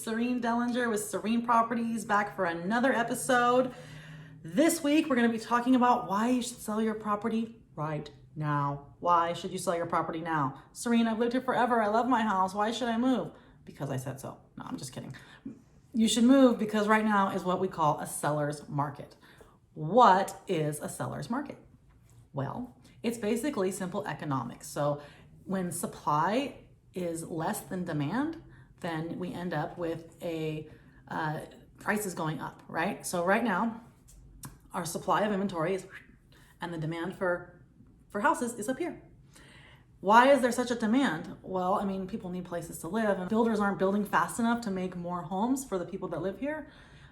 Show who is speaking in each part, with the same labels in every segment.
Speaker 1: Cyrene with Cyrene Properties, back for another episode. This week, we're going to be talking about why you should sell your property right now. Why should you sell your property now? Cyrene, I've lived here forever. I love my house. Why should I move? Because I said so. No, I'm just kidding. You should move because right now is what we call a seller's market. What is a seller's market? Well, it's basically simple economics. So when supply is less than demand, then we end up with prices going up, right? So right now, our supply of inventory is, and the demand for houses is up here. Why is there such a demand? Well, I mean, people need places to live, and builders aren't building fast enough to make more homes for the people that live here.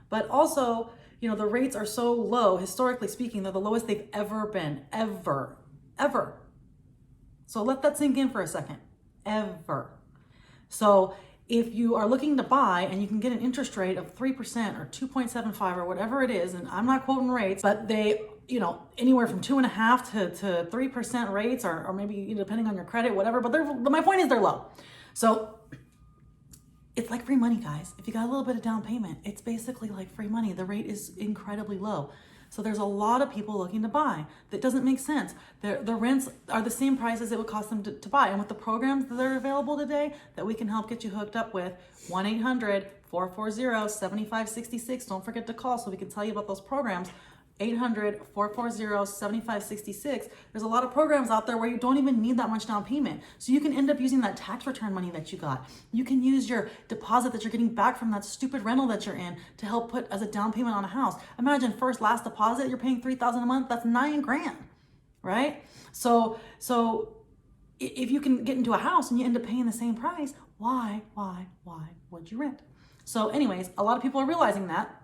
Speaker 1: But also, you know, the rates are so low, historically speaking, they're the lowest they've ever been, ever. So let that sink in for a second, ever. So if you are looking to buy and you can get an interest rate of 3% or 2.75 or whatever it is, and I'm not quoting rates, but they, you know, anywhere from 2.5 to 3% rates, or maybe depending on your credit, whatever, but my point is they're low. So it's like free money, guys. If you got a little bit of down payment, it's basically like free money. The rate is incredibly low. So there's a lot of people looking to buy. That doesn't make sense. The rents are the same price as it would cost them to buy. And with the programs that are available today that we can help get you hooked up with, 1-800-440-7566. Don't forget to call so we can tell you about those programs. 800-440-7566. There's a lot of programs out there where you don't even need that much down payment. So you can end up using that tax return money that you got. You can use your deposit that you're getting back from that stupid rental that you're in to help put as a down payment on a house. Imagine last deposit, you're paying $3,000 a month. That's $9,000, right? So if you can get into a house and you end up paying the same price, why would you rent? So anyways, a lot of people are realizing that.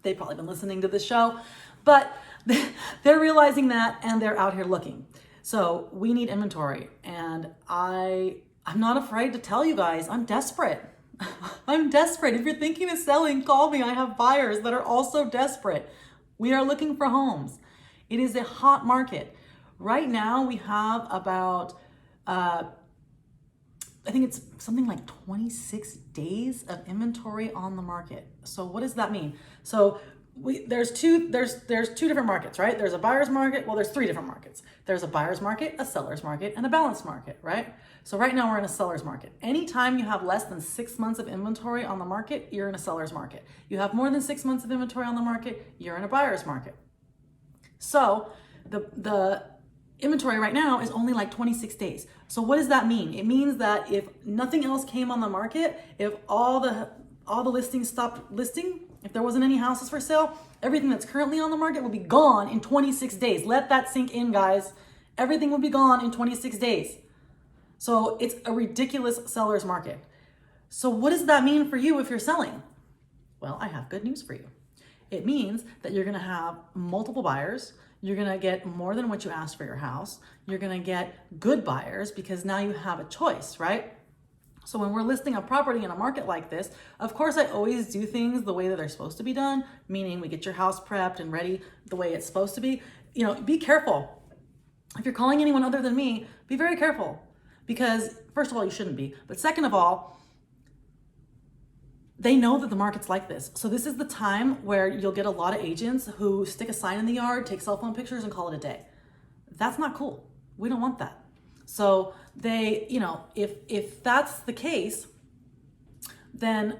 Speaker 1: They've probably been listening to this show, but they're realizing that and they're out here looking. So we need inventory, and I'm not afraid to tell you guys, I'm desperate. I'm desperate. If you're thinking of selling, call me. I have buyers that are also desperate. We are looking for homes. It is a hot market. Right now we have about, I think it's something like 26 days of inventory on the market. So what does that mean? So there's two different markets, right? There's a buyer's market. Well, there's three different markets. There's a buyer's market, a seller's market, and a balanced market, right? So right now we're in a seller's market. Anytime you have less than 6 months of inventory on the market, you're in a seller's market. You have more than 6 months of inventory on the market, you're in a buyer's market. So the inventory right now is only like 26 days. So what does that mean? It means that if nothing else came on the market, if all the listings stopped listing, if there wasn't any houses for sale, everything that's currently on the market will be gone in 26 days. Let that sink in, guys. Everything will be gone in 26 days. So it's a ridiculous seller's market. So what does that mean for you if you're selling? Well, I have good news for you. It means that you're going to have multiple buyers. You're going to get more than what you asked for your house. You're going to get good buyers because now you have a choice, right? So when we're listing a property in a market like this, of course, I always do things the way that they're supposed to be done, meaning we get your house prepped and ready the way it's supposed to be. You know, be careful. If you're calling anyone other than me, be very careful because first of all, you shouldn't be. But second of all, they know that the market's like this. So this is the time where you'll get a lot of agents who stick a sign in the yard, take cell phone pictures and call it a day. That's not cool. We don't want that. So they, you know, if that's the case, then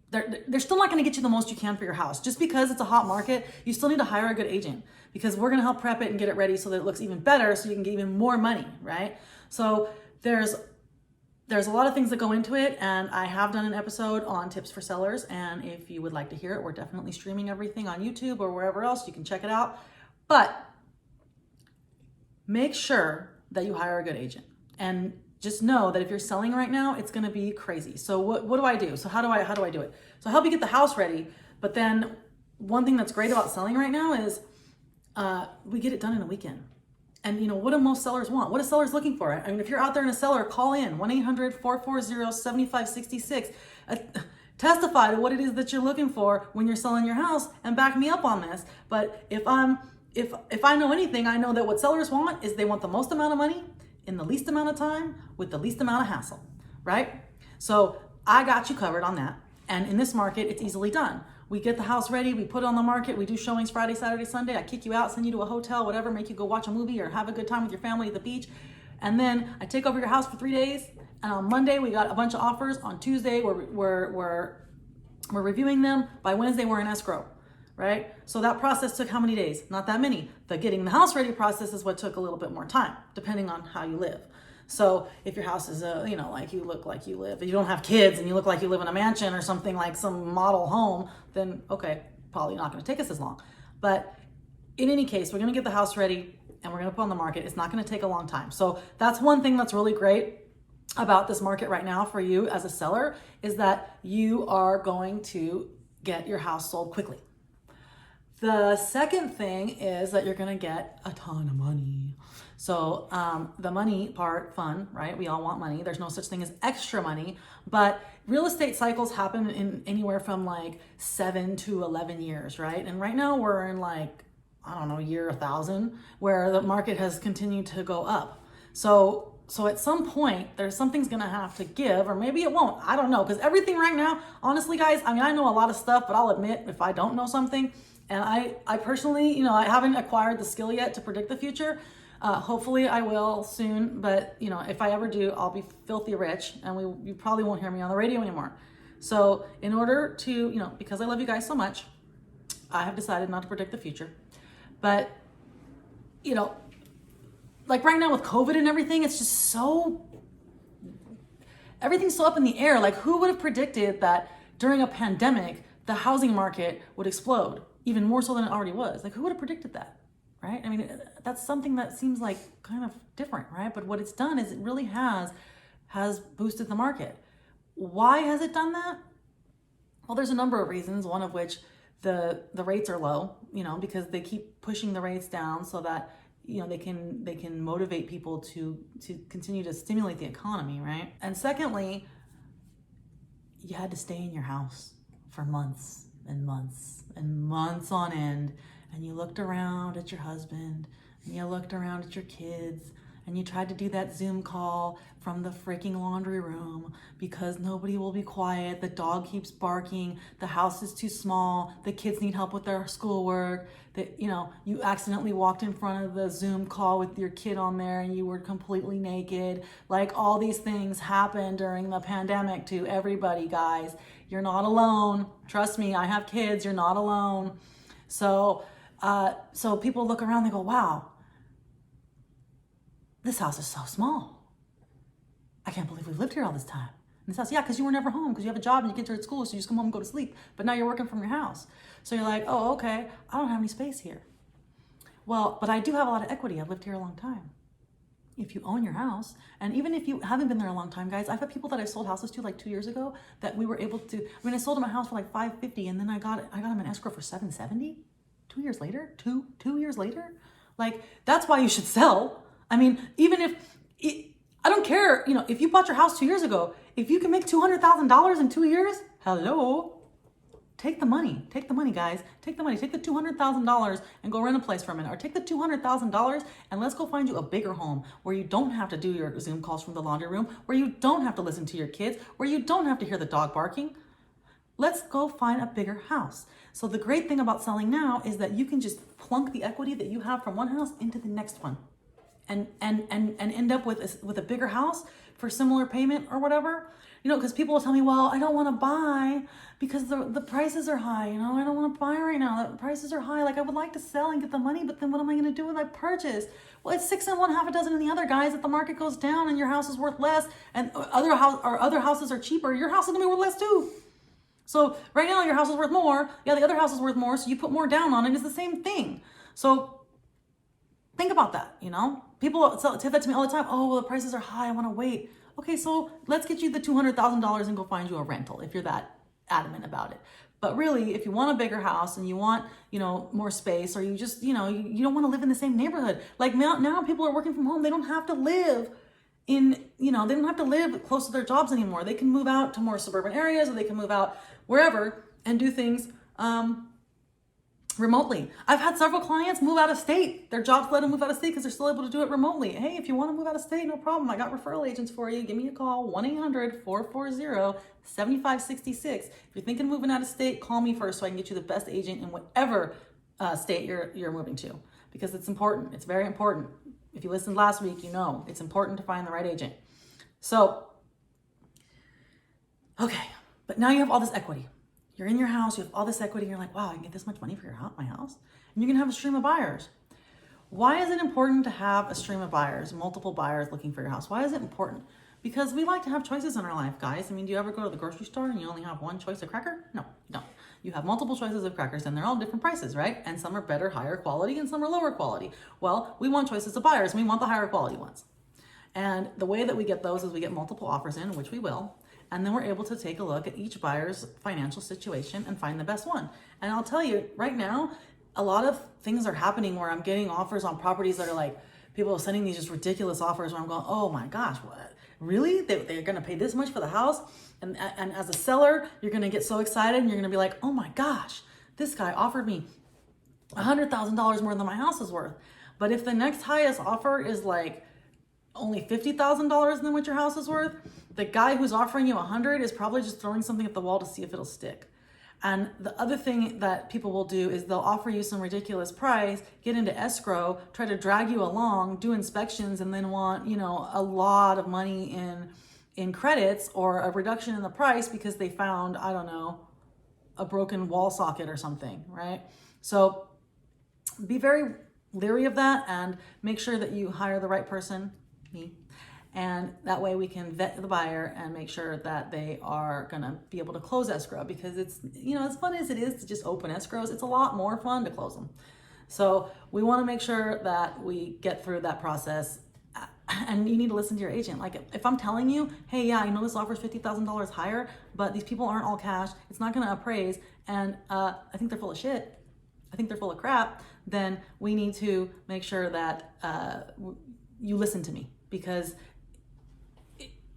Speaker 1: they're still not going to get you the most you can for your house. Just because it's a hot market, you still need to hire a good agent because we're going to help prep it and get it ready so that it looks even better so you can get even more money, right? So there's a lot of things that go into it, and I have done an episode on tips for sellers, and if you would like to hear it, we're definitely streaming everything on YouTube or wherever else. You can check it out. But make sure that you hire a good agent, and just know that if you're selling right now, it's going to be crazy. So what do I do? So how do I do it? So I help you get the house ready. But then one thing that's great about selling right now is we get it done in a weekend. And you know, what do most sellers want? What are sellers looking for? I mean, if you're out there in a seller, call in 1-800-440-7566. Testify to what it is that you're looking for when you're selling your house and back me up on this. But if I know anything, I know that what sellers want is they want the most amount of money in the least amount of time with the least amount of hassle, right? So I got you covered on that. And in this market, it's easily done. We get the house ready, we put it on the market, we do showings Friday, Saturday, Sunday. I kick you out, send you to a hotel, whatever, make you go watch a movie or have a good time with your family at the beach. And then I take over your house for 3 days. And on Monday, we got a bunch of offers. On Tuesday, we're reviewing them. By Wednesday, we're in escrow, right? So that process took how many days? Not that many. The getting the house ready process is what took a little bit more time, depending on how you live. So if your house is, like you look like you live, if you don't have kids and you look like you live in a mansion or something like some model home, then okay, probably not going to take us as long. But in any case, we're going to get the house ready and we're going to put on the market. It's not going to take a long time. So that's one thing that's really great about this market right now for you as a seller, is that you are going to get your house sold quickly. The second thing is that you're going to get a ton of money. So the money part, fun, right? We all want money. There's no such thing as extra money, but real estate cycles happen in anywhere from like 7 to 11 years, right? And right now we're in like, year 1000, where the market has continued to go up. So at some point, there's something's gonna have to give, or maybe it won't. I don't know, because everything right now, honestly, guys, I know a lot of stuff, but I'll admit if I don't know something, and I personally, I haven't acquired the skill yet to predict the future. Hopefully I will soon, but if I ever do, I'll be filthy rich, and you probably won't hear me on the radio anymore. So in order to, because I love you guys so much, I have decided not to predict the future. But, like right now with COVID and everything, it's just everything's so up in the air. Like, who would have predicted that during a pandemic, the housing market would explode even more so than it already was? Like, who would have predicted that? Right? I mean, that's something that seems like kind of different, right? But what it's done is it really has boosted the market. Why has it done that? Well, there's a number of reasons, one of which the rates are low, because they keep pushing the rates down so that, they can motivate people to continue to stimulate the economy, right? And secondly, you had to stay in your house for months and months and months on end. And you looked around at your husband, and you looked around at your kids, and you tried to do that Zoom call from the freaking laundry room because nobody will be quiet. The dog keeps barking. The house is too small. The kids need help with their schoolwork. You accidentally walked in front of the Zoom call with your kid on there and you were completely naked. Like, all these things happen during the pandemic to everybody, guys. You're not alone. Trust me, I have kids. You're not alone. So people look around, they go, wow, this house is so small. I can't believe we've lived here all this time. And this house, yeah, because you were never home, because you have a job and your kids are at school, so you just come home and go to sleep. But now you're working from your house. So you're like, oh, okay, I don't have any space here. Well, but I do have a lot of equity. I've lived here a long time. If you own your house, and even if you haven't been there a long time, guys, I've had people that I sold houses to like 2 years ago that we were able to, I sold them a house for like $550, and then I got them an escrow for $770. 2 years later, two years later, like, that's why you should sell. Even if I don't care, if you bought your house 2 years ago, if you can make $200,000 in 2 years, hello, take the money, guys, take the money, take the $200,000 and go rent a place for a minute, or take the $200,000 and let's go find you a bigger home where you don't have to do your Zoom calls from the laundry room, where you don't have to listen to your kids, where you don't have to hear the dog barking. Let's go find a bigger house. So the great thing about selling now is that you can just plunk the equity that you have from one house into the next one, and end up with a bigger house for similar payment or whatever. Because people will tell me, well, I don't want to buy because the prices are high. I don't want to buy right now. The prices are high. Like, I would like to sell and get the money, but then what am I going to do when I purchase? Well, it's 6 in one, half a dozen in the other, guys. If the market goes down and your house is worth less, and other houses are cheaper, your house is going to be worth less too. So right now your house is worth more. Yeah, the other house is worth more. So you put more down on it. It's the same thing. So think about that. People say that to me all the time. Oh, well, the prices are high. I want to wait. Okay, so let's get you the $200,000 and go find you a rental if you're that adamant about it. But really, if you want a bigger house and you want, more space, or you just, you don't want to live in the same neighborhood. Like now people are working from home. They don't have to live they don't have to live close to their jobs anymore. They can move out to more suburban areas, or they can move out wherever and do things remotely. I've had several clients move out of state. Their jobs let them move out of state because they're still able to do it remotely. Hey, if you want to move out of state, no problem. I got referral agents for you. Give me a call, 1-800-440-7566. If you're thinking of moving out of state, call me first so I can get you the best agent in whatever state you're moving to, because it's important. It's very important. If you listened last week, you know it's important to find the right agent. So, okay, but now you have all this equity. You're in your house, you have all this equity, and you're like, wow, I can get this much money for my house. And you can have a stream of buyers. Why is it important to have a stream of buyers, multiple buyers looking for your house? Why is it important? Because we like to have choices in our life, guys. I mean, do you ever go to the grocery store and you only have one choice of cracker? No, you don't. You have multiple choices of crackers and they're all different prices, right? And some are better, higher quality, and some are lower quality. Well, we want choices of buyers and we want the higher quality ones. And the way that we get those is we get multiple offers in, which we will. And then we're able to take a look at each buyer's financial situation and find the best one. And I'll tell you right now, a lot of things are happening where I'm getting offers on properties that are like, people are sending these just ridiculous offers where I'm going, oh my gosh, what? Really? They're going to pay this much for the house? And as a seller, you're going to get so excited and you're going to be like, oh my gosh, this guy offered me $100,000 more than my house is worth. But if the next highest offer is like only $50,000 than what your house is worth, the guy who's offering you 100 is probably just throwing something at the wall to see if it'll stick. And the other thing that people will do is they'll offer you some ridiculous price, get into escrow, try to drag you along, do inspections, and then want, a lot of money in credits or a reduction in the price because they found, I don't know, a broken wall socket or something, right? So be very leery of that and make sure that you hire the right person, me. And that way we can vet the buyer and make sure that they are going to be able to close escrow, because it's, as fun as it is to just open escrows, it's a lot more fun to close them. So we want to make sure that we get through that process, and you need to listen to your agent. Like if I'm telling you, hey, yeah, I know this offers $50,000 higher, but these people aren't all cash, it's not going to appraise, and I think they're full of shit, I think they're full of crap, then we need to make sure that you listen to me, because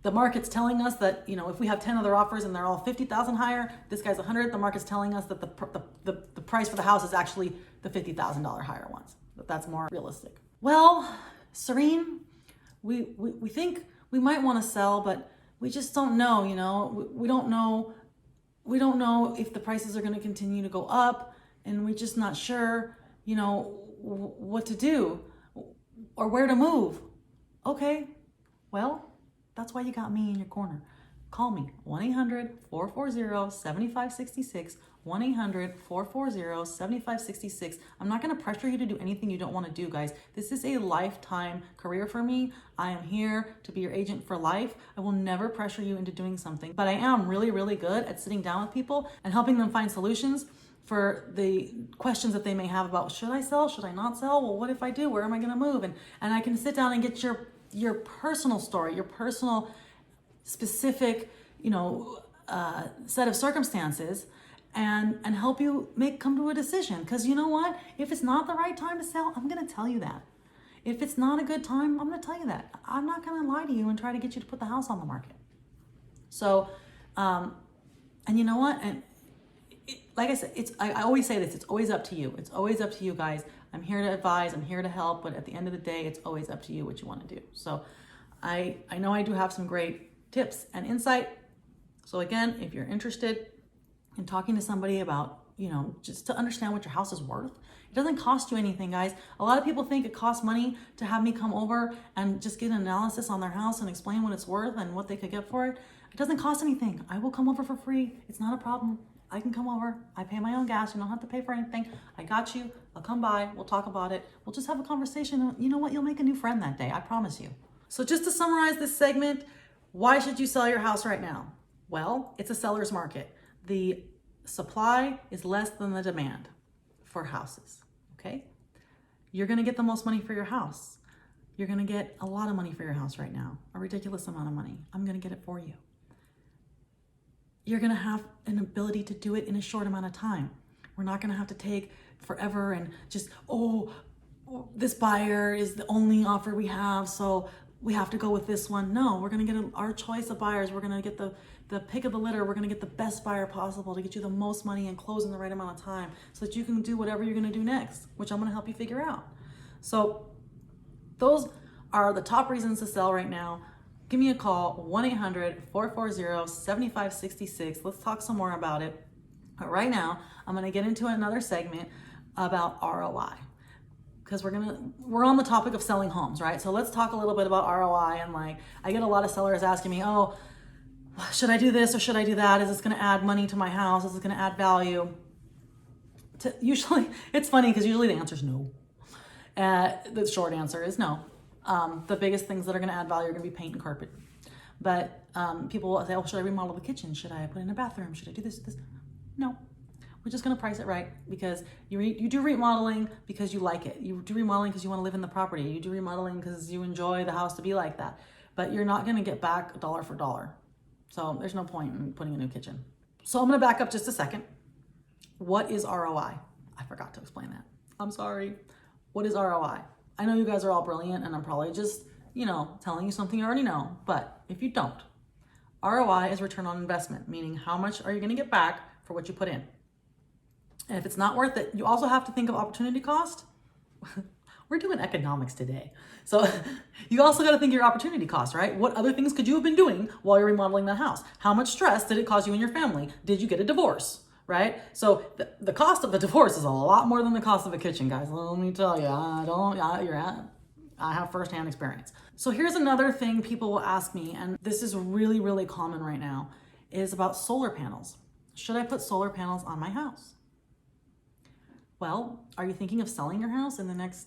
Speaker 1: the market's telling us that, if we have 10 other offers and they're all 50,000 higher, this guy's 100, the market's telling us that the price for the house is actually the $50,000 higher ones. That's more realistic. Well, Cyrene, we think we might want to sell, but we just don't know, we don't know if the prices are going to continue to go up, and we're just not sure, what to do or where to move. Okay, well, that's why you got me in your corner. Call me, 1-800-440-7566, 1-800-440-7566. I'm not going to pressure you to do anything you don't want to do, guys. This is a lifetime career for me. I am here to be your agent for life. I will never pressure you into doing something, but I am really, really good at sitting down with people and helping them find solutions for the questions that they may have about, should I sell? Should I not sell? Well, what if I do? Where am I going to move? And I can sit down and get your personal story, your personal specific, set of circumstances, and help you come to a decision. Because you know what? If it's not the right time to sell, I'm going to tell you that. If it's not a good time, I'm going to tell you that. I'm not going to lie to you and try to get you to put the house on the market. So, and you know what? And like I said, I always say this, it's always up to you. It's always up to you, guys. I'm here to advise, I'm here to help, but at the end of the day, it's always up to you what you want to do. So I know I do have some great tips and insight. So again, if you're interested in talking to somebody about, just to understand what your house is worth, it doesn't cost you anything, guys. A lot of people think it costs money to have me come over and just get an analysis on their house and explain what it's worth and what they could get for it. It doesn't cost anything. I will come over for free. It's not a problem. I can come over. I pay my own gas. You don't have to pay for anything. I got you. I'll come by. We'll talk about it. We'll just have a conversation. You know what? You'll make a new friend that day. I promise you. So just to summarize this segment, why should you sell your house right now? Well, it's a seller's market. The supply is less than the demand for houses, okay? You're going to get the most money for your house. You're going to get a lot of money for your house right now, a ridiculous amount of money. I'm going to get it for you. You're going to have an ability to do it in a short amount of time. We're not going to have to take forever and just, this buyer is the only offer we have, so we have to go with this one. No, we're going to get our choice of buyers. We're going to get the pick of the litter. We're going to get the best buyer possible to get you the most money and close in the right amount of time so that you can do whatever you're going to do next, which I'm going to help you figure out. So those are the top reasons to sell right now. Give me a call, 1-800-440-7566. Let's talk some more about it. But right now, I'm going to get into another segment about ROI. Because we're on the topic of selling homes, right? So let's talk a little bit about ROI. And like, I get a lot of sellers asking me, oh, should I do this or should I do that? Is this going to add money to my house? Is it going to add value? Usually, it's funny because usually the answer is no. The short answer is no. The biggest things that are going to add value are going to be paint and carpet. But people will say, oh, should I remodel the kitchen? Should I put in a bathroom? Should I do this? No. We're just going to price it right because you do remodeling because you like it. You do remodeling because you want to live in the property. You do remodeling because you enjoy the house to be like that. But you're not going to get back dollar for dollar. So there's no point in putting a new kitchen. So I'm going to back up just a second. What is ROI? I forgot to explain that. I'm sorry. What is ROI? I know you guys are all brilliant and I'm probably just, telling you something you already know. But if you don't, ROI is return on investment, meaning how much are you going to get back for what you put in? And if it's not worth it, you also have to think of opportunity cost. We're doing economics today. So you also got to think of your opportunity cost, right? What other things could you have been doing while you're remodeling the house? How much stress did it cause you and your family? Did you get a divorce, right? So the cost of a divorce is a lot more than the cost of a kitchen, guys. Let me tell you, I have firsthand experience. So here's another thing people will ask me, and this is really, really common right now, is about solar panels. Should I put solar panels on my house? Well, are you thinking of selling your house in the next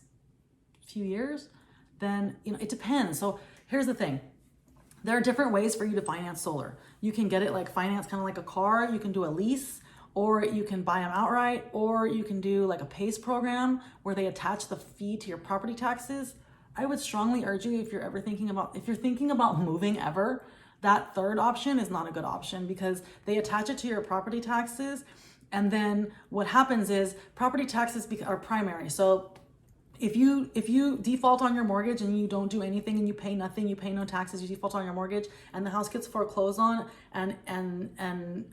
Speaker 1: few years? Then, it depends. So here's the thing. There are different ways for you to finance solar. You can get it like finance, kind of like a car. You can do a lease, or you can buy them outright, or you can do like a PACE program where they attach the fee to your property taxes. I would strongly urge you, if you're thinking about moving ever, that third option is not a good option because they attach it to your property taxes. And then what happens is property taxes are primary. So if you default on your mortgage and you don't do anything and you pay nothing, you pay no taxes, you default on your mortgage and the house gets foreclosed on and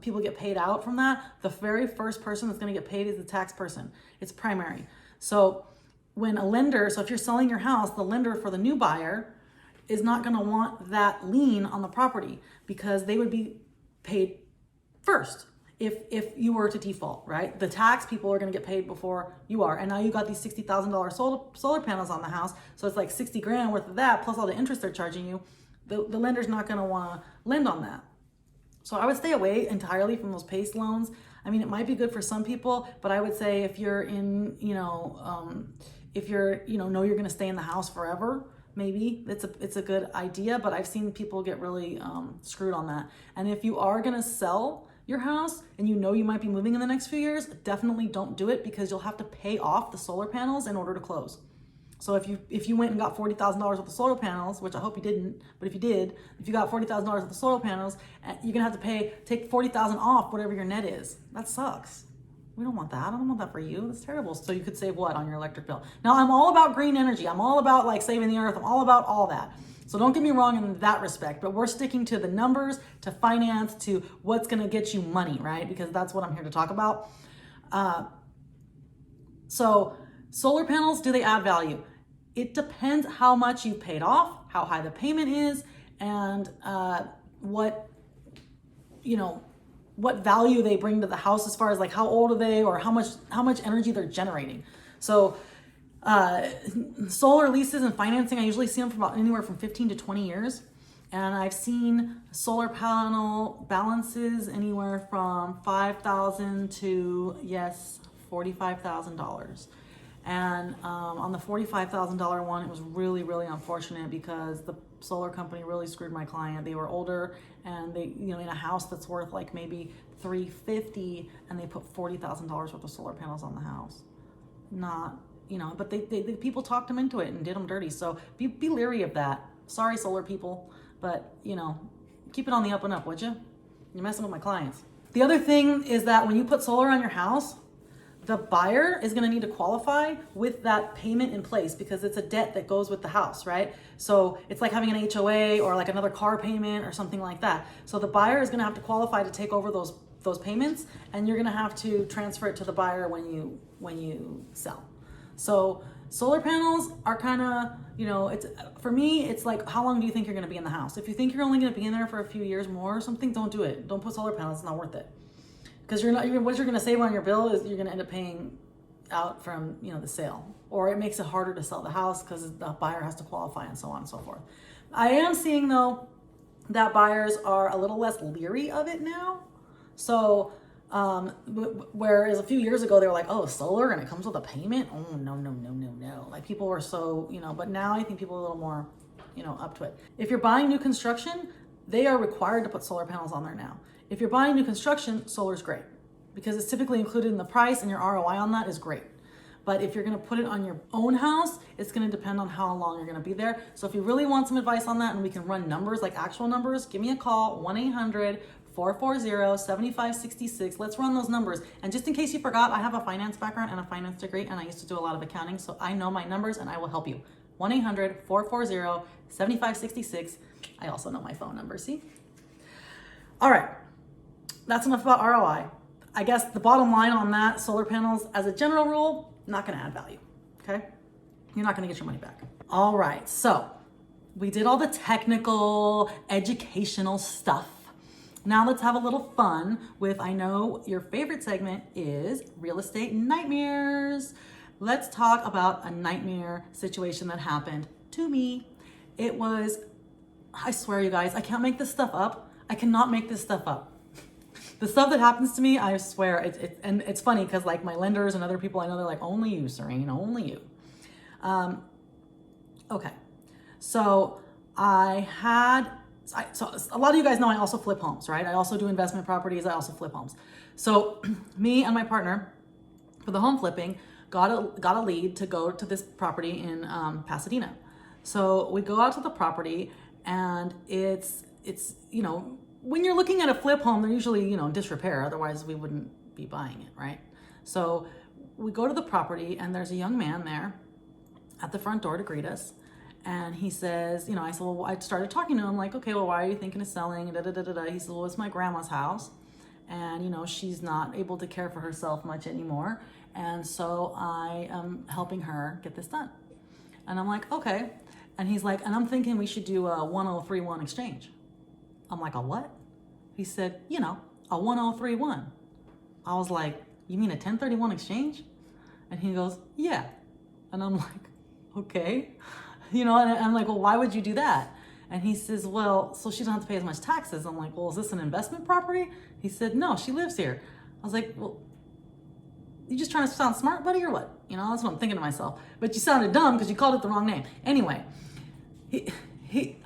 Speaker 1: people get paid out from that, the very first person that's going to get paid is the tax person. It's primary. So if you're selling your house, the lender for the new buyer is not going to want that lien on the property because they would be paid first. If you were to default, right? The tax people are going to get paid before you are. And now you got these $60,000 solar panels on the house. So it's like 60 grand worth of that, plus all the interest they're charging you. The lender's not going to want to lend on that. So I would stay away entirely from those PACE loans. I mean, it might be good for some people, but I would say if you're in, if you're going to stay in the house forever, maybe it's a good idea, but I've seen people get really screwed on that. And if you are going to sell your house and you might be moving in the next few years, definitely don't do it because you'll have to pay off the solar panels in order to close. So if you went and got $40,000 worth of solar panels, which I hope you didn't, but if you did, if you got $40,000 worth of solar panels, you're gonna have to take $40,000 off whatever your net is. That sucks. We don't want that. I don't want that for you. That's terrible. So you could save what on your electric bill? Now I'm all about green energy. I'm all about like saving the earth. I'm all about all that. So don't get me wrong in that respect, but we're sticking to the numbers, to finance, to what's going to get you money, right? Because that's what I'm here to talk about. So solar panels, do they add value? It depends how much you've paid off, how high the payment is, and what value they bring to the house as far as like how old are they or how much energy they're generating. So solar leases and financing, I usually see them for about anywhere from 15 to 20 years. And I've seen solar panel balances anywhere from $5,000 to, yes, $45,000. And on the $45,000 one, it was really, really unfortunate because the solar company really screwed my client. They were older and they, in a house that's worth like maybe $350,000 and they put $40,000 worth of solar panels on the house. But they people talked them into it and did them dirty. So be leery of that. Sorry, solar people, but keep it on the up and up, would you? You're messing with my clients. The other thing is that when you put solar on your house, the buyer is going to need to qualify with that payment in place because it's a debt that goes with the house, right? So it's like having an HOA or like another car payment or something like that. So the buyer is going to have to qualify to take over those payments, and you're going to have to transfer it to the buyer when you sell. So solar panels are kind of, it's, for me, it's like, how long do you think you're going to be in the house? If you think you're only going to be in there for a few years more or something, don't do it. Don't put solar panels. It's not worth it. Because what you're going to save on your bill is you're going to end up paying out from, the sale. Or it makes it harder to sell the house because the buyer has to qualify and so on and so forth. I am seeing, though, that buyers are a little less leery of it now. So, whereas a few years ago, they were like, oh, solar and it comes with a payment? Oh, no. Like people were so, but now I think people are a little more, up to it. If you're buying new construction, they are required to put solar panels on there now. If you're buying new construction, solar's great because it's typically included in the price and your ROI on that is great. But if you're going to put it on your own house, it's going to depend on how long you're going to be there. So if you really want some advice on that and we can run numbers, like actual numbers, give me a call, 1-800-440-7566. Let's run those numbers. And just in case you forgot, I have a finance background and a finance degree, and I used to do a lot of accounting. So I know my numbers and I will help you. 1-800-440-7566. I also know my phone number, see? All right. That's enough about ROI. I guess the bottom line on that, solar panels, as a general rule, not going to add value, okay? You're not going to get your money back. All right, so we did all the technical, educational stuff. Now let's have a little fun with, I know your favorite segment is real estate nightmares. Let's talk about a nightmare situation that happened to me. It was, I swear you guys, I can't make this stuff up. I cannot make this stuff up. The stuff that happens to me, I swear, and it's funny because like my lenders and other people I know, they're like, only you, Cyrene, only you. Okay, so so a lot of you guys know I also flip homes, right? I also do investment properties. I also flip homes. So me and my partner for the home flipping got a lead to go to this property in Pasadena. So we go out to the property and it's when you're looking at a flip home, they're usually, disrepair. Otherwise, we wouldn't be buying it, right? So we go to the property, and there's a young man there at the front door to greet us. And he says, I said, well, I started talking to him like, okay, well, why are you thinking of selling? And He said, well, it's my grandma's house. And, she's not able to care for herself much anymore. And so I am helping her get this done. And I'm like, okay. And he's like, and I'm thinking we should do a 1031 exchange. I'm like, a what? He said, a 1031. I was like, you mean a 1031 exchange? And he goes, yeah. And I'm like, okay. And I'm like, well, why would you do that? And he says, well, so she doesn't have to pay as much taxes. I'm like, well, is this an investment property? He said, no, she lives here. I was like, well, you just trying to sound smart, buddy, or what? That's what I'm thinking to myself. But you sounded dumb because you called it the wrong name. Anyway,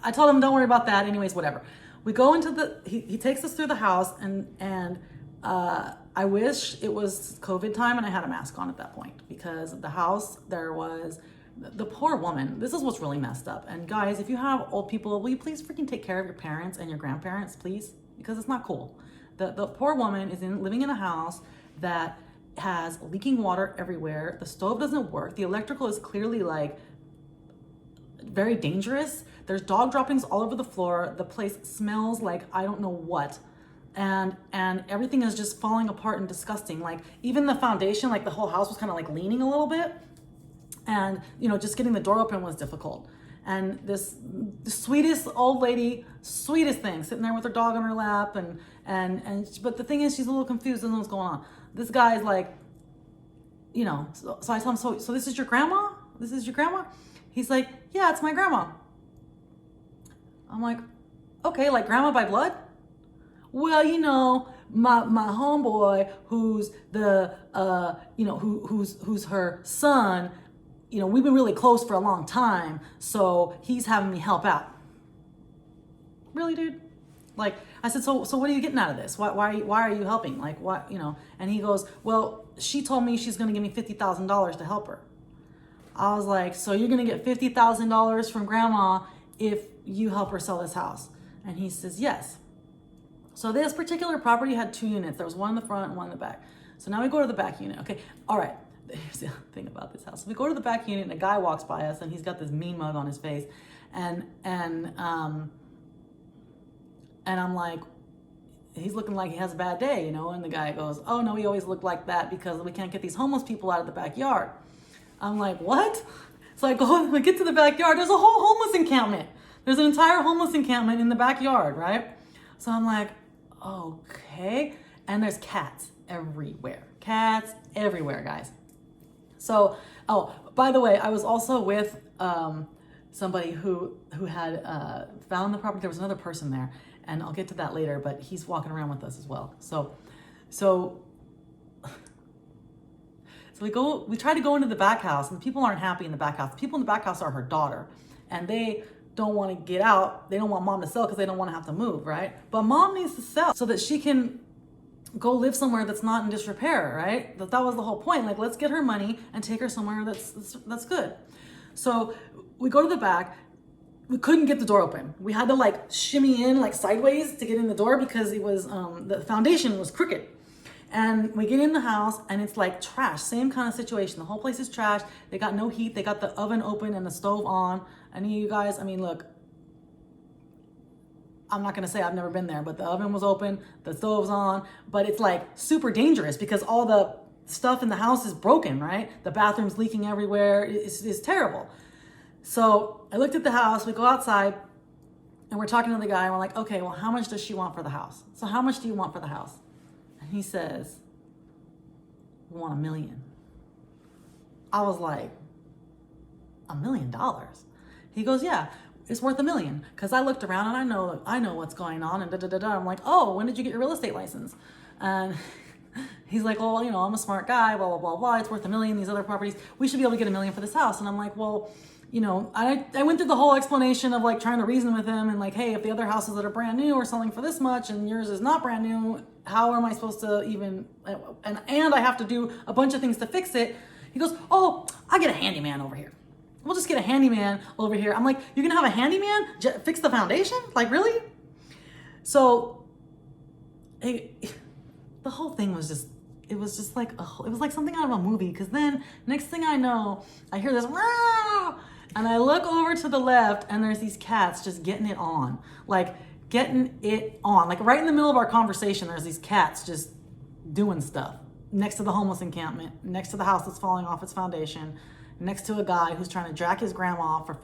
Speaker 1: I told him, don't worry about that. Anyways, whatever. We go into he takes us through the house and I wish it was COVID time and I had a mask on at that point because the house, there was the poor woman. This is what's really messed up. And guys, if you have old people, will you please freaking take care of your parents and your grandparents, please? Because it's not cool. The poor woman is living in a house that has leaking water everywhere. The stove doesn't work. The electrical is clearly like very dangerous. There's dog droppings all over the floor. The place smells like I don't know what. And everything is just falling apart and disgusting. Like even the foundation, like the whole house was kind of like leaning a little bit. And, just getting the door open was difficult. And the sweetest old lady, sweetest thing, sitting there with her dog on her lap. But the thing is, she's a little confused, doesn't know what's going on. This guy's like, so I tell him, so this is your grandma? This is your grandma? He's like, yeah, it's my grandma. I'm like, okay, like grandma by blood? Well, my homeboy, who's who's her son, we've been really close for a long time, so he's having me help out. Really, dude? Like, I said, so what are you getting out of this? Why are you helping? Like, what, And he goes, well, she told me she's going to give me $50,000 to help her. I was like, so you're going to get $50,000 from grandma if you help her sell this house? And he says, yes. So this particular property had 2 units. There was one in the front and one in the back. So now we go to the back unit. Okay, all right. Here's the thing about this house. We go to the back unit and a guy walks by us and he's got this mean mug on his face. And I'm like, he's looking like he has a bad day, you know? And the guy goes, oh no, we always look like that because we can't get these homeless people out of the backyard. I'm like, what? So I get to the backyard. There's a whole homeless encampment. There's an entire homeless encampment in the backyard, right? So I'm like, okay. And there's cats everywhere. Cats everywhere, guys. So, oh, by the way, I was also with somebody who had found the property. There was another person there, and I'll get to that later, but he's walking around with us as well. So we try to go into the back house, and the people aren't happy in the back house. The people in the back house are her daughter, and they don't want to get out. They don't want mom to sell because they don't want to have to move, right? But mom needs to sell so that she can go live somewhere that's not in disrepair, right? That was the whole point. Like, let's get her money and take her somewhere that's good. So we go to the back. We couldn't get the door open. We had to like shimmy in like sideways to get in the door because it was the foundation was crooked. And we get in the house and it's like trash, same kind of situation. The whole place is trash. They got no heat. They got the oven open and the stove on. And you guys, I mean, look, I'm not gonna say I've never been there, but the oven was open, the stove's on, but it's like super dangerous because all the stuff in the house is broken, right? The bathroom's leaking everywhere. It's terrible. So I looked at the house, we go outside and we're talking to the guy and we're like, okay, well, how much does she want for the house? So how much do you want for the house? And he says, we want $1 million. I was like, $1 million? He goes, yeah, it's worth $1 million. Cause I looked around and I know what's going on and I'm like, oh, when did you get your real estate license? And he's like, well, you know, I'm a smart guy, blah, blah, blah, blah. It's worth $1 million. These other properties, we should be able to get $1 million for this house. And I'm like, well, you know, I went through the whole explanation of like trying to reason with him and like, hey, if the other houses that are brand new are selling for this much and yours is not brand new, how am I supposed to even, and I have to do a bunch of things to fix it. He goes, oh, I get a handyman over here. We'll just get a handyman over here. I'm like, you're gonna have a handyman fix the foundation? Like, really? So the whole thing was just, it was just like, it was like something out of a movie. Cause then next thing I know, I hear this, Rah! And I look over to the left and there's these cats just getting it on. Like right in the middle of our conversation, there's these cats just doing stuff next to the homeless encampment, next to the house that's falling off its foundation, next to a guy who's trying to jack his grandma for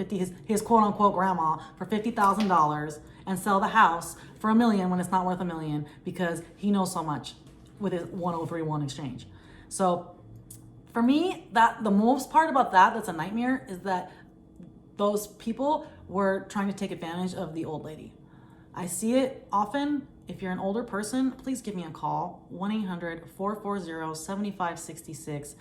Speaker 1: his quote unquote grandma for $50,000 and sell the house for $1 million when it's not worth $1 million because he knows so much with his 1031 exchange. So for me, the most part about that's a nightmare is that those people were trying to take advantage of the old lady. I see it often. If you're an older person, please give me a call, 1-800-440-7566.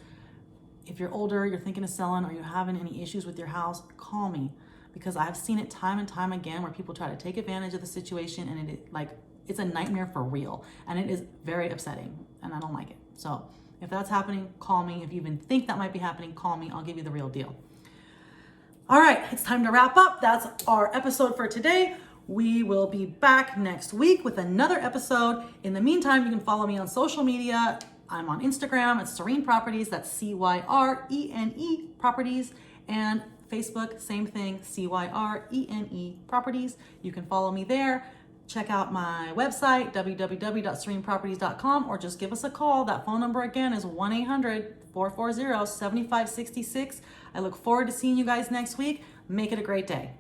Speaker 1: If you're older, you're thinking of selling, or you're having any issues with your house, call me, because I've seen it time and time again where people try to take advantage of the situation, and it's a nightmare for real, and it is very upsetting, and I don't like it. So if that's happening, call me. If you even think that might be happening, call me. I'll give you the real deal. All right, it's time to wrap up. That's our episode for today. We will be back next week with another episode. In the meantime, you can follow me on social media. I'm on Instagram. It's Cyrene Properties. That's Cyrene Properties. And Facebook, same thing, Cyrene Properties. You can follow me there. Check out my website, www.cyreneproperties.com, or just give us a call. That phone number again is 1-800-440-7566. I look forward to seeing you guys next week. Make it a great day.